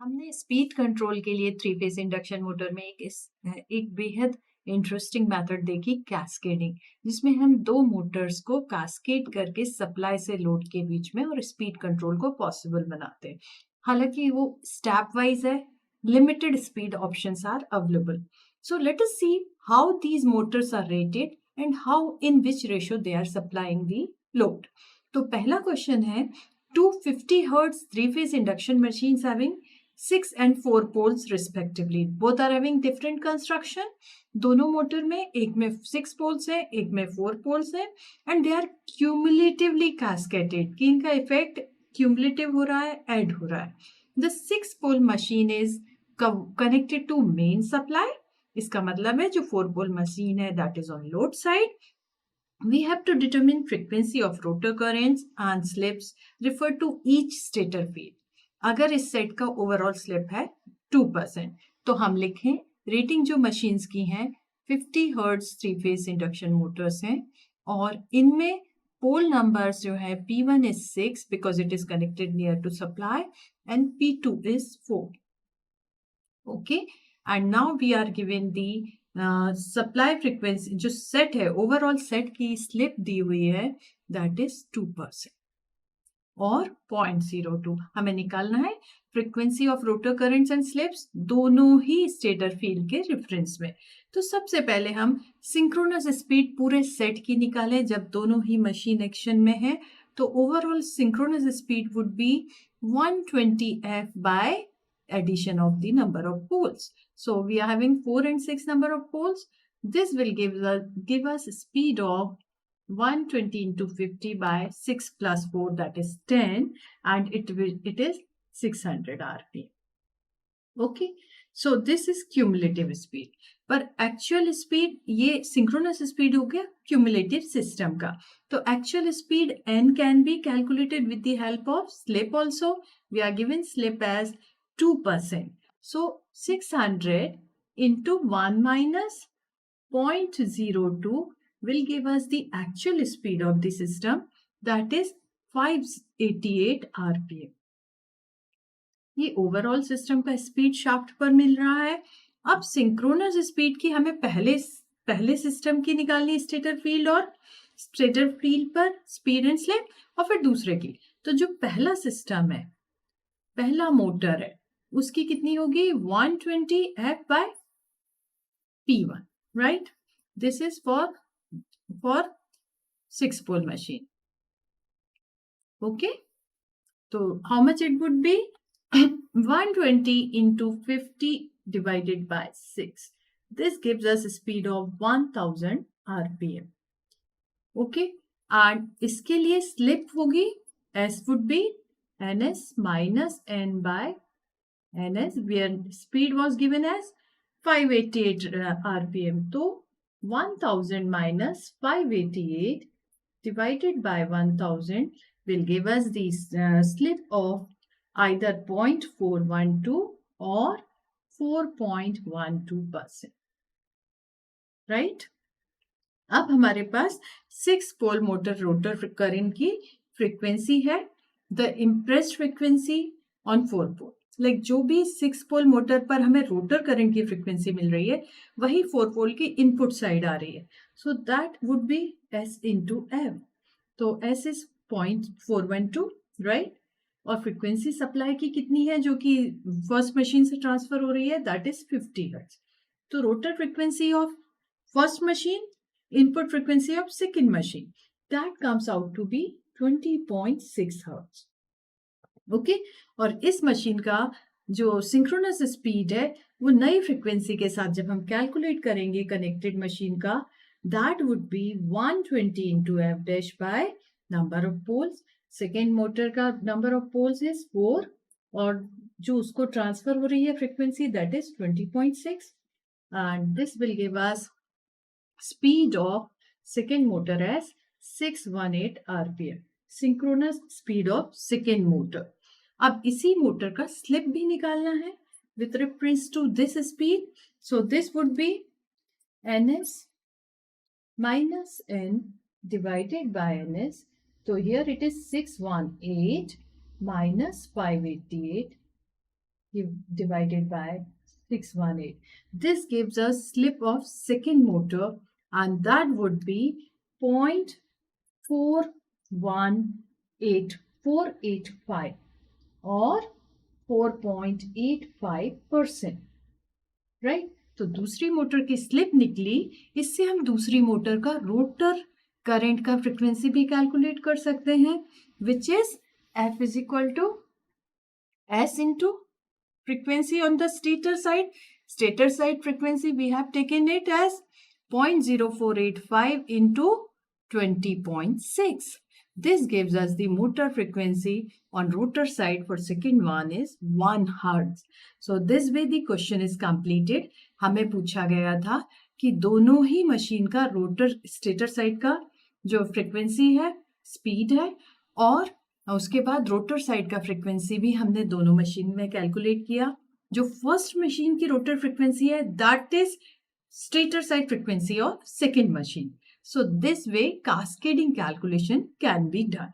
हमने speed control के लिए थ्री फेज इंडक्शन मोटर में एक बेहद इंटरेस्टिंग मेथड देखी, कैस्केडिंग, जिसमें हम दो मोटर्स को कैस्केड करके सप्लाई से लोड के बीच में और स्पीड कंट्रोल को पॉसिबल बनाते हैं। हालांकि वो स्टेप वाइज है, limited speed options are available. So let us see how these motors are rated and how in which ratio they are supplying the load. तो पहला क्वेश्चन है, 250 hertz three phase induction machines having 6 and 4 poles respectively. Both are having different construction. दोनों motor में एक में 6 poles है, एक में 4 poles है, and they are cumulatively cascaded. कि इनका इफेक्ट cumulative हो रहा है, add हो रहा है. The 6 pole machine is connected to main supply. इसका मतलब है जो 4 pole machine है, that is on load side. We have to determine frequency of rotor currents and slips referred to each stator field. अगर इस सेट का overall slip है 2%, तो हम लिखें रेटिंग जो मशीन्स की हैं 50 hertz three phase induction Motors हैं और इनमें पोल नंबर्स जो है P1 is 6 because it is connected near to supply and P2 is 4. Okay, and now we are given the supply frequency जो सेट है, ओवरऑल सेट की स्लिप दी हुई है, दैट इज 2% और 0.02 हमें निकालना है frequency of rotor currents and slips दोनों ही स्टेटर फील्ड के रेफरेंस में। तो सबसे पहले हम सिंक्रोनस स्पीड पूरे सेट की निकालें जब दोनों ही मशीन एक्शन में है। तो overall synchronous speed would be 120F by addition of the number of poles. So we are having 4 and 6 number of poles. This will give us a speed of 120 into 50 by 6 plus 4, that is 10, and it is 600 rpm. Okay, so this is cumulative speed. पर actual speed, ये synchronous speed हो गया cumulative system का। तो actual speed n can be calculated with the help of slip also. We are given slip as 2%. So 600 into 1 minus 0.02 will give us the actual speed of the system, that is 588 rpm. ये overall system का speed shaft पर मिल रहा है। अब synchronous speed की हमें पहले system की निकालनी है, स्टेटर फील्ड और स्टेटर फील्ड पर स्पीड एंड स्लिप, और फिर दूसरे की। तो जो पहला सिस्टम है, पहला मोटर है, उसकी कितनी होगी 120F by P1, right? This is for 6 pole machine. Okay, so how much it would be? 120 into 50 divided by 6. This gives us a speed of 1000 rpm. Okay, and इसके लिए स्लिप होगी, S would be ns minus n by ns, where speed was given as 588 rpm. तो 1000 minus 588 divided by 1000 will give us the slip of either 0.412 or 4.12%, right? अब हमारे पास 6 pole motor rotor current की frequency है, the impressed frequency on 4 pole, like जो भी 6 pole motor पर हमें रोटर करंट की फ्रीक्वेंसी मिल रही है वही 4 पोल की इनपुट साइड आ रही है। So that would B S into M. तो S is 0.412, राइट? और फ्रीक्वेंसी सप्लाई की कितनी है जो कि फर्स्ट मशीन से ट्रांसफर हो रही है, दैट इज 50 हर्ट्ज। तो rotor frequency of first machine, input frequency of second machine, that comes out to be 20.6 hertz. Okay, और इस मशीन का जो सिंक्रोनस स्पीड है वो नई फ्रीक्वेंसी के साथ जब हम कैलकुलेट करेंगे कनेक्टेड मशीन का, that would be 120 into F dash by number of poles. Second motor का नंबर ऑफ पोल्स इज 4 और जो उसको ट्रांसफर हो रही है frequency that is 20.6, and this will give us speed of second motor as 618 rpm, synchronous speed of second motor. अब इसी motor का स्लिप भी निकालना है with reference to this speed. So this would be ns minus n divided by ns. So here it is 618 minus 588 divided by 618. This gives us slip of second motor, and that would be 0.41885 or 4.85%, right. तो दूसरी motor की slip निकली, इससे हम दूसरी motor का rotor current का frequency भी कैलकुलेट कर सकते हैं, which is F is equal to S into frequency on the stator side. Stator side frequency, we have taken it as 0.0485 into 20.6. This gives us the motor frequency on rotor side for second one is 1 Hertz. So this way the question is completed. हमें पूछा गया था कि दोनों ही machine का rotor stator side का जो frequency है, स्पीड है, और उसके बाद रोटर साइड का फ्रीक्वेंसी भी हमने दोनों मशीन में कैलकुलेट किया। जो फर्स्ट मशीन की रोटर फ्रीक्वेंसी है, that is stator side frequency of second machine. So this way cascading calculation can be done.